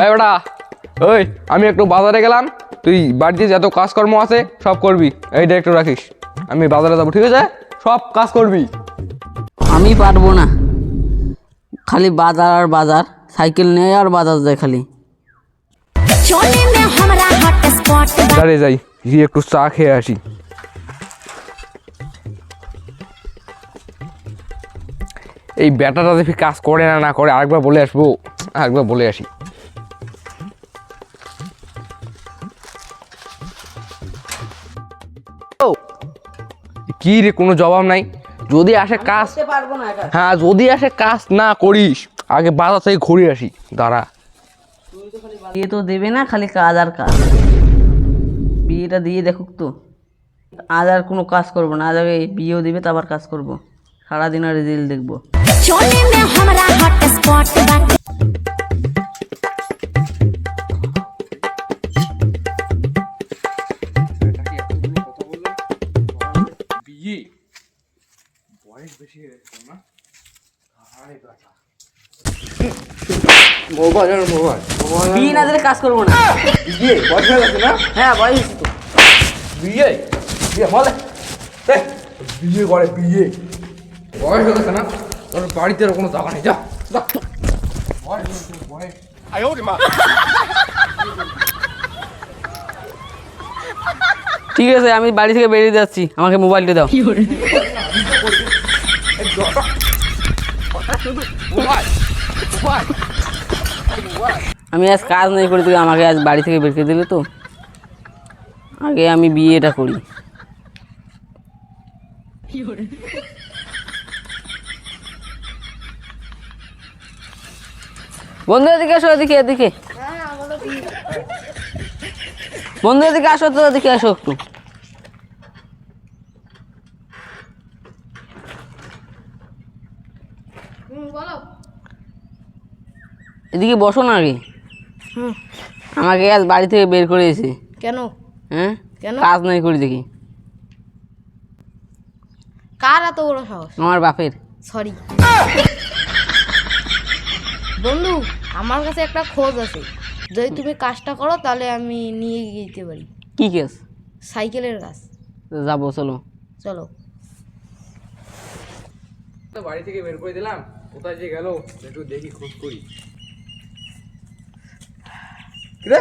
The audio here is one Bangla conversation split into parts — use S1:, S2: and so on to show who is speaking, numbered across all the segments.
S1: এই বেটা, ওই আমি একটু বাজারে গেলাম, তুই বাড়িতে যত কাজকর্ম আছে সব করবি, এইটা একটু রাখিস। আমি বাজারে যাবো, ঠিক আছে? সব কাজ করবি।
S2: আমি পারবো না, খালি বাজার আর বাজার, সাইকেল নেই আর বাজার যায় খালি।
S1: দাঁড়িয়ে যাই, গিয়ে একটু চা খেয়ে আসি। এই ব্যাটাটা দেখি কাজ করে না না করে, আরেকবার বলে আসবো, আরেকবার বলে আসি। কি রে, কোনো জবাব নাই? যদি আসে কাজ,
S2: পারবো না একা।
S1: হ্যাঁ যদি আসে কাজ না করিস, আগে বাজার থেকে ঘুরে আসি। দাঁড়া,
S2: বিয়ে তো দেবে না, খালি কাজ আর কাজ। বিয়েটা দিয়ে দেখুক তো, আজ আর কোনো কাজ করবো না, আজ আগে বিয়েও দিবে তারপর কাজ করবো, সারাদিন আর রিল দেখবো। বিয়ে না দিলে কাজ করবো না।
S1: বিয়ে বয়স হয়ে গেছে না?
S2: হ্যাঁ বয়স হয়েছে তো।
S1: বিয়ে বিয়ে বলে বিয়ে করে, বিয়ে বয়স হয়ে গেছে না? তোর বাড়িতে আর কোনো জায়গা নেই, যা যা।
S2: ঠিক আছে, আমি বাড়ি থেকে বেরিয়ে যাচ্ছি, আমাকে মোবাইলটা দাও। আমি আজ কাজ নাই করে দিলে, আমাকে আজ বাড়ি থেকে বের করে দিলে তো, আগে আমি বিয়েটা করি। বন্ধু এদিকে আসো, এদিকে এদিকে। বন্ধু এদিকে আসো তো, এদিকে আসো একটু। এদিকে বসো না আগে। আমাকে আজ বাড়ি থেকে বের করে এসে।
S3: কেন?
S2: হ্যাঁ
S3: কেন?
S2: কাজ নাই করি দেখি।
S3: কার এত বড় সাহস?
S2: আমার বাপের।
S3: সরি বন্ধু, আমার কাছে একটা খোঁজ আছে, যদি তুমি কাজটা করো তাহলে আমি নিয়ে গিয়ে দিতে পারি।
S2: কি কেস?
S3: সাইকেলের কাজ।
S2: যাবো, চলো।
S3: চলো।
S1: তো বাড়ি থেকে বের করে দিলাম, কোথায় যে গেল একটু দেখি, খোঁজ করি। কিরে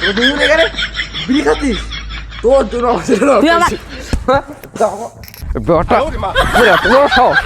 S1: তোর দুজনে এখানে বিড়ি খাচ্ছিস? তোর জন্য
S2: তুই আমার
S1: বেটা, তোর সাহস